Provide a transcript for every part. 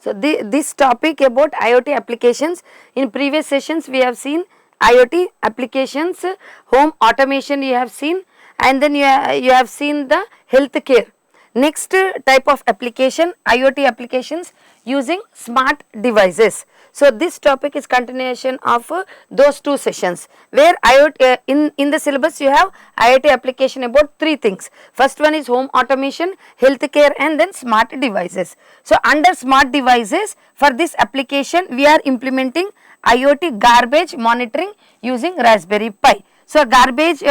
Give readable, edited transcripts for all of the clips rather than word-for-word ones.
So, this topic about IoT applications, in previous sessions we have seen IoT applications, home automation you have seen, and then you have seen the healthcare. Next type of application, IoT applications using smart devices. So, this topic is continuation of those two sessions, where IoT in the syllabus you have IoT application about three things. First one is home automation, healthcare, and then smart devices. So, under smart devices, for this application we are implementing IoT garbage monitoring using Raspberry Pi. So, garbage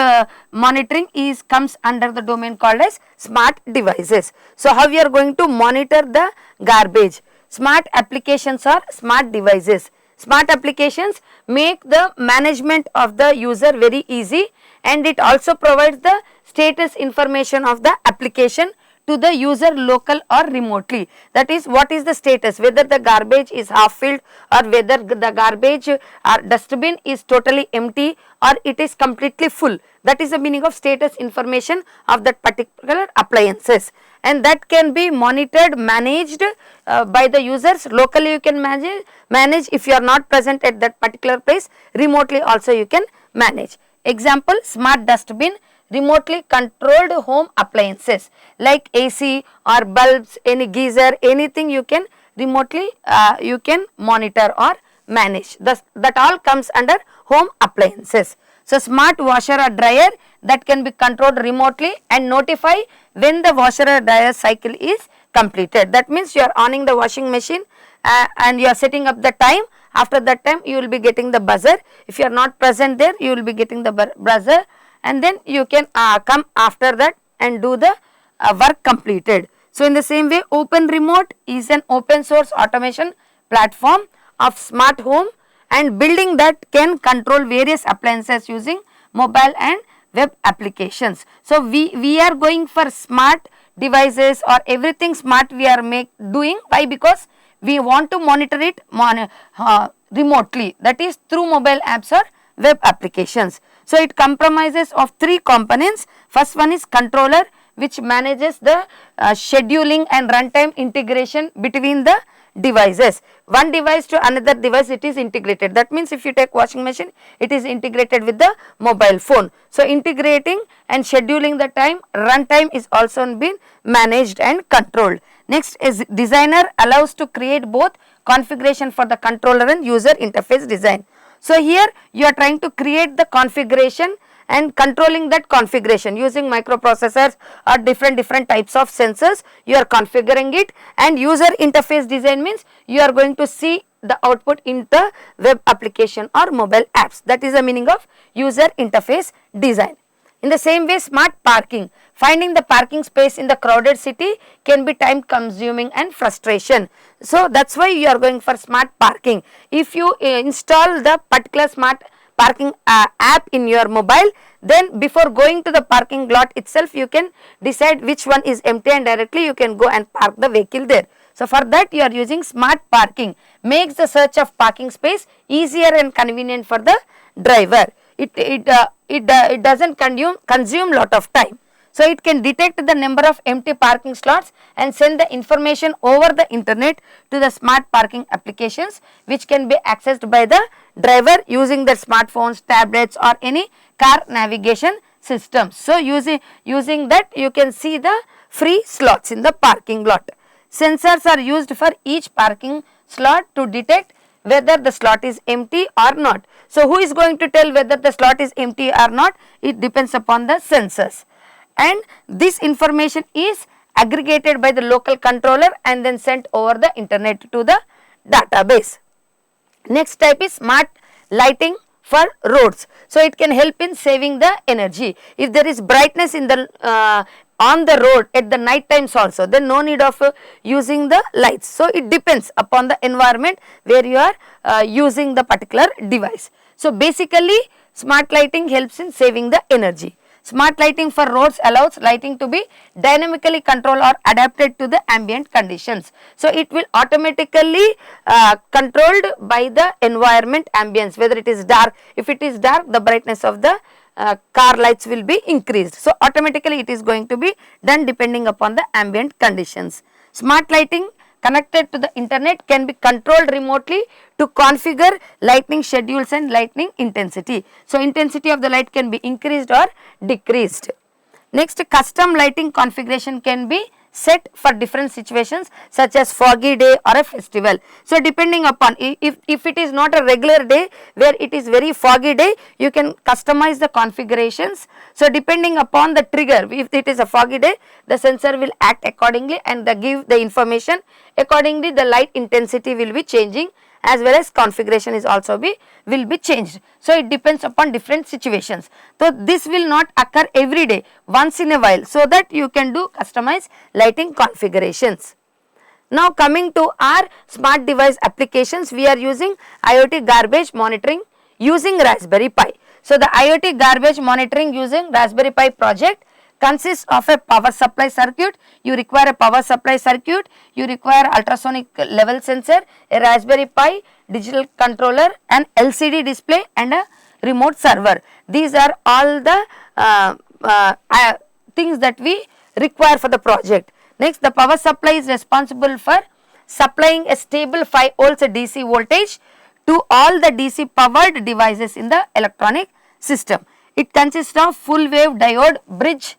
monitoring comes under the domain called as smart devices. So, how we are going to monitor the garbage? Smart applications or smart devices. Smart applications make the management of the user very easy, and it also provides the status information of the application to the user local or remotely. That is, what is the status, whether the garbage is half filled or whether the garbage or dustbin is totally empty or it is completely full. That is the meaning of status information of that particular appliances, and that can be monitored, managed by the users. Locally you can manage if you are not present at that particular place, remotely also you can manage. Example, smart dustbin, remotely controlled home appliances like AC or bulbs, any geyser, anything you can remotely you can monitor or manage. Thus, that all comes under home appliances. So, smart washer or dryer, that can be controlled remotely and notify when the washer or dryer cycle is completed. That means you are oning the washing machine and you are setting up the time. After that time you will be getting the buzzer. If you are not present there, you will be getting the buzzer, and then you can come after that and do the work completed. So, in the same way, Open Remote is an open source automation platform of smart home, and building that can control various appliances using mobile and web applications. So, we are going for smart devices or everything smart we are doing. Why? Because we want to monitor it remotely, that is through mobile apps or web applications. So, it comprises of three components. First one is controller, which manages the scheduling and runtime integration between the devices. One device to another device, it is integrated. That means, if you take washing machine, it is integrated with the mobile phone. So, integrating and scheduling the time, runtime is also been managed and controlled. Next is designer, allows to create both configuration for the controller and user interface design. So, here you are trying to create the configuration and controlling that configuration using microprocessors or different types of sensors. You are configuring it, and user interface design means you are going to see the output in the web application or mobile apps. That is the meaning of user interface design. In the same way, smart parking, finding the parking space in the crowded city can be time consuming and frustration. So, that is why you are going for smart parking. If you install the particular smart parking app in your mobile, then before going to the parking lot itself, you can decide which one is empty and directly you can go and park the vehicle there. So, for that you are using smart parking, makes the search of parking space easier and convenient for the driver. It does not consume lot of time. So, it can detect the number of empty parking slots and send the information over the internet to the smart parking applications, which can be accessed by the driver using their smartphones, tablets, or any car navigation systems. So, using that you can see the free slots in the parking lot. Sensors are used for each parking slot to detect whether the slot is empty or not. So, who is going to tell whether the slot is empty or not? It depends upon the sensors, and this information is aggregated by the local controller and then sent over the internet to the database. Next type is smart lighting for roads. So, it can help in saving the energy. If there is brightness in the on the road at the night times also, then no need of using the lights. So, it depends upon the environment where you are using the particular device. So, basically smart lighting helps in saving the energy. Smart lighting for roads allows lighting to be dynamically controlled or adapted to the ambient conditions. So, it will automatically controlled by the environment ambience, whether it is dark. If it is dark, the brightness of the car lights will be increased. So, automatically it is going to be done depending upon the ambient conditions. Smart lighting connected to the internet can be controlled remotely to configure lightning schedules and lightning intensity. So, intensity of the light can be increased or decreased. Next, custom lighting configuration can be set for different situations such as foggy day or a festival. So, depending upon if it is not a regular day where it is very foggy day, you can customize the configurations. So, depending upon the trigger, if it is a foggy day, the sensor will act accordingly and give the information accordingly. The light intensity will be changing, as well as configuration is also will be changed. So, it depends upon different situations. So, this will not occur every day, once in a while, so that you can do customized lighting configurations. Now, coming to our smart device applications, we are using IoT garbage monitoring using Raspberry Pi. So, the IoT garbage monitoring using Raspberry Pi project consists of a power supply circuit. You require a power supply circuit, you require ultrasonic level sensor, a Raspberry Pi, digital controller, an LCD display and a remote server. These are all the things that we require for the project. Next, the power supply is responsible for supplying a stable 5 volts DC voltage to all the DC powered devices in the electronic system. It consists of full wave diode, bridge,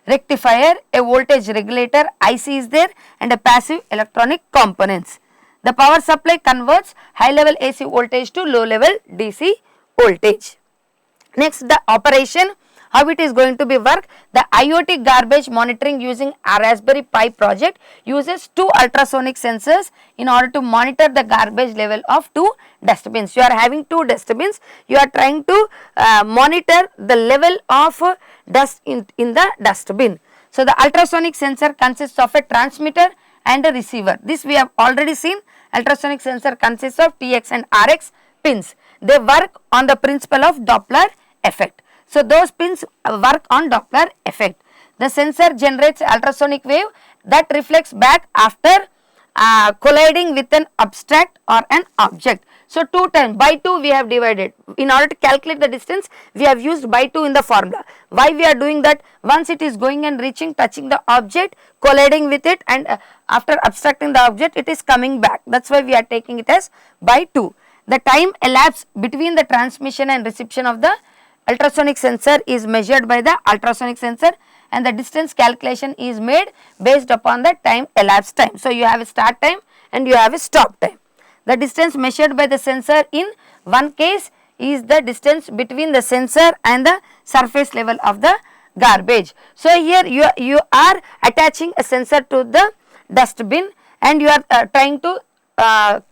rectifier, a voltage regulator, IC is there, and a passive electronic components. The power supply converts high level AC voltage to low level DC voltage. Next, the operation, how it is going to be work. The IoT garbage monitoring using a Raspberry Pi project uses 2 ultrasonic sensors in order to monitor the garbage level of 2 dustbins. You are having 2 dustbins, you are trying to monitor the level of dust in the dustbin. So, the ultrasonic sensor consists of a transmitter and a receiver. This we have already seen. Ultrasonic sensor consists of TX and RX pins. They work on the principle of Doppler effect. So, those pins work on Doppler effect. The sensor generates ultrasonic wave that reflects back after colliding with an object or an object. So, 2 times by 2 we have divided. In order to calculate the distance, we have used by 2 in the formula. Why we are doing that? Once it is going and reaching, touching the object, colliding with it, and after obstructing the object, it is coming back. That is why we are taking it as by 2. The time elapsed between the transmission and reception of the ultrasonic sensor is measured by the ultrasonic sensor, and the distance calculation is made based upon the time elapsed time. So, you have a start time and you have a stop time. The distance measured by the sensor in one case is the distance between the sensor and the surface level of the garbage. So, here you are attaching a sensor to the dustbin and you are trying to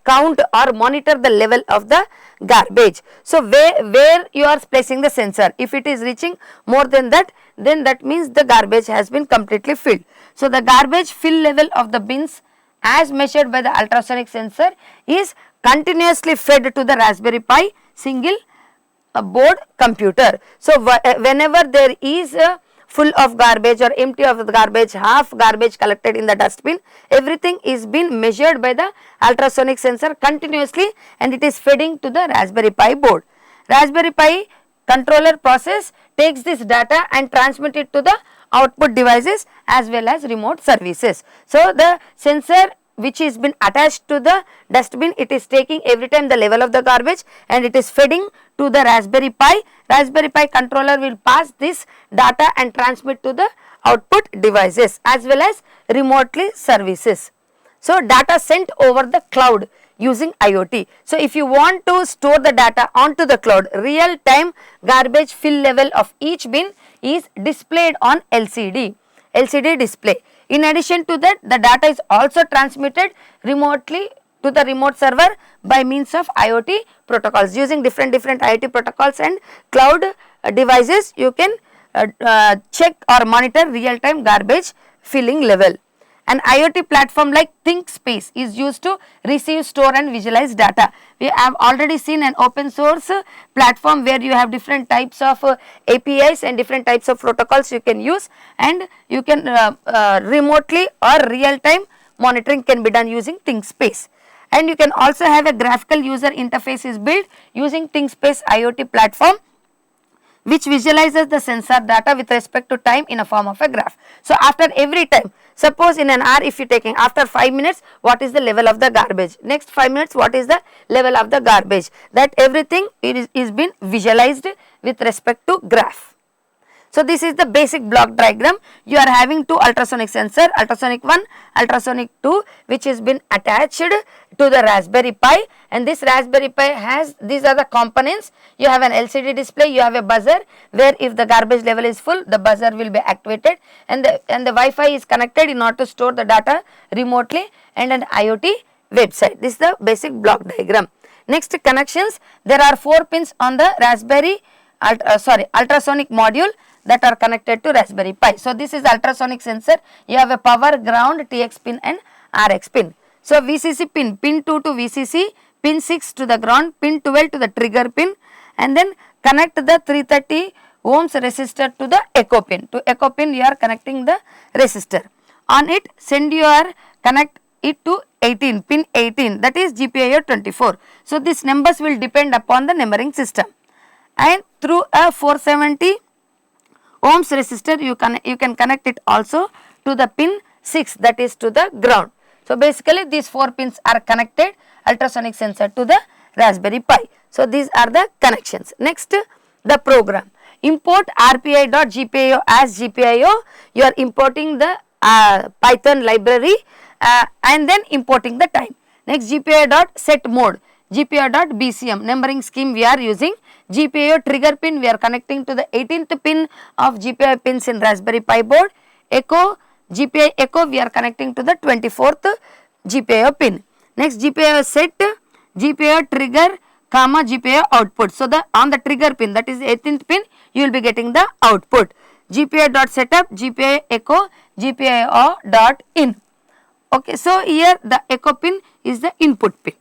count or monitor the level of the garbage. So, where you are placing the sensor, if it is reaching more than that, then that means the garbage has been completely filled. So, the garbage fill level of the bins as measured by the ultrasonic sensor is continuously fed to the Raspberry Pi single board computer. So, whenever there is a full of garbage or empty of the garbage, half garbage collected in the dustbin, everything is being measured by the ultrasonic sensor continuously and it is feeding to the Raspberry Pi board. Raspberry Pi controller process takes this data and transmit it to the output devices as well as remote services. So, the sensor which is been attached to the dustbin, it is taking every time the level of the garbage and it is feeding to the Raspberry Pi. Raspberry Pi controller will pass this data and transmit to the output devices as well as remotely services. So, data sent over the cloud using IoT. So, if you want to store the data onto the cloud, real time garbage fill level of each bin is displayed on LCD display. In addition to that, the data is also transmitted remotely to the remote server by means of IoT protocols. Using different IoT protocols and cloud devices, you can check or monitor real time garbage filling level. An IoT platform like ThinkSpace is used to receive, store and visualize data. We have already seen an open source platform where you have different types of APIs and different types of protocols you can use, and you can remotely or real time monitoring can be done using ThinkSpace. And you can also have a graphical user interface is built using ThinkSpace IoT platform. which visualizes the sensor data with respect to time in a form of a graph. So, after every time, suppose in an hour if you taking, after 5 minutes what is the level of the garbage, next 5 minutes what is the level of the garbage, that everything is been visualized with respect to graph. So, this is the basic block diagram. You are having two ultrasonic sensor, ultrasonic 1, ultrasonic 2, which has been attached to the Raspberry Pi, and this Raspberry Pi has, these are the components. You have an LCD display, you have a buzzer where if the garbage level is full, the buzzer will be activated, and the Wi-Fi is connected in order to store the data remotely, and an IoT website. This is the basic block diagram. Next, connections. There are 4 pins on the ultrasonic module that are connected to Raspberry Pi. So, this is ultrasonic sensor. You have a power, ground, TX pin and RX pin. So, VCC pin, pin 2 to VCC, pin 6 to the ground, pin 12 to the trigger pin, and then connect the 330 ohms resistor to the echo pin. To echo pin you are connecting the resistor. On it send your connect it to 18, pin 18, that is GPIO 24. So, these numbers will depend upon the numbering system, and through a 470 ohms resistor you can connect it also to the pin 6, that is to the ground. So, basically these 4 pins are connected ultrasonic sensor to the Raspberry Pi. So, these are the connections. Next, the program. Import rpi.gpio as GPIO. You are importing the Python library and then importing the time. Next, GPIO.set mode, GPIO.bcm numbering scheme we are using. GPIO trigger pin we are connecting to the 18th pin of GPIO pins in Raspberry Pi board. Echo, GPIO echo we are connecting to the 24th GPIO pin. Next, GPIO set, GPIO trigger, comma GPIO output. So, on the trigger pin, that is 18th pin, you will be getting the output. GPIO.setup, GPIO echo, GPIO.in. Okay, so here the echo pin is the input pin.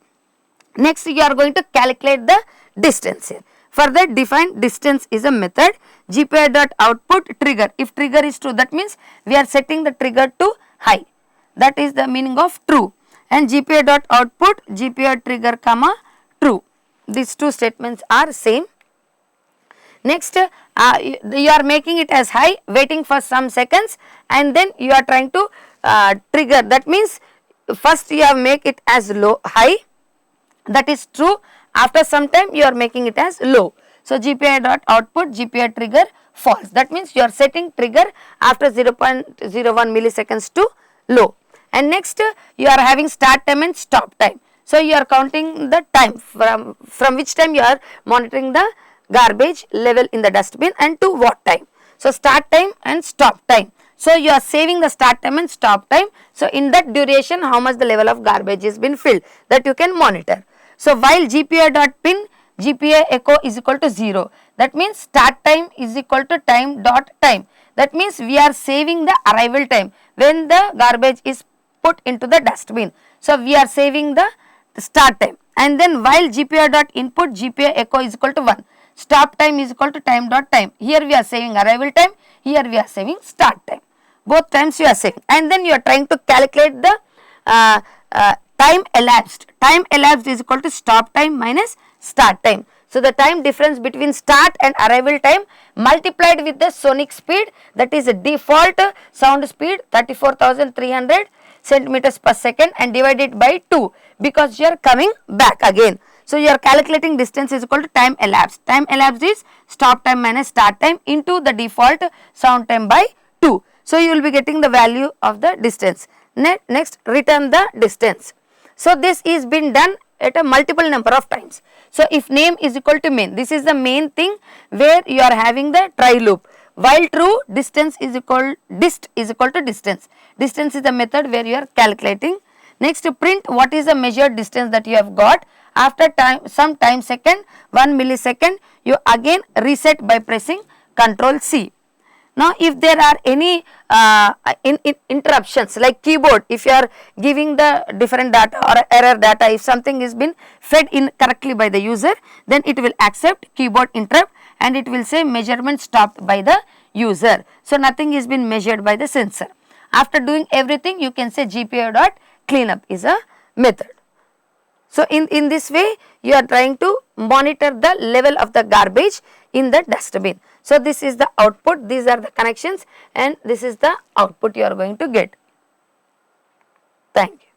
Next, you are going to calculate the distance here. For that, define distance is a method. GPIO.output trigger. If trigger is true, that means we are setting the trigger to high. That is the meaning of true. And GPIO.output, GPIO trigger comma true. These two statements are same. Next, you are making it as high, waiting for some seconds, and then you are trying to trigger. That means first you have make it as low, high. That is true. After some time you are making it as low. So, GPIO.output, GPIO trigger false. That means you are setting trigger after 0.01 milliseconds to low. And next, you are having start time and stop time. So, you are counting the time from which time you are monitoring the garbage level in the dustbin and to what time. So, start time and stop time. So, you are saving the start time and stop time. So, in that duration how much the level of garbage is been filled, that you can monitor. So, while GPIO.pin, GPIO echo is equal to 0, that means start time is equal to time.time. That means we are saving the arrival time when the garbage is put into the dustbin. So, we are saving the start time, and then while GPIO.input, GPIO echo is equal to 1, stop time is equal to time.time. Here we are saving arrival time, here we are saving start time. Both times you are saving, and then you are trying to calculate the time elapsed. Time elapsed is equal to stop time minus start time. So, the time difference between start and arrival time multiplied with the sonic speed, that is a default sound speed 34,300 centimeters per second, and divided by 2 because you are coming back again. So, you are calculating distance is equal to time elapsed. Time elapsed is stop time minus start time into the default sound time by 2. So, you will be getting the value of the distance. Next, return the distance. So, this is been done at a multiple number of times. So, if name is equal to main, this is the main thing where you are having the try loop. While true, distance is equal, dist is equal to distance. Distance is the method where you are calculating. Next, print what is the measured distance that you have got. After time, some time second, 1 millisecond, you again reset by pressing Ctrl C. Now, if there are any interruptions like keyboard, if you are giving the different data or error data, if something is been fed incorrectly by the user, then it will accept keyboard interrupt and it will say measurement stopped by the user. So, nothing is been measured by the sensor. After doing everything, you can say GPIO.cleanup is a method. So, in this way, you are trying to monitor the level of the garbage in the dustbin. So this is the output, these are the connections, and this is the output you are going to get. Thank you.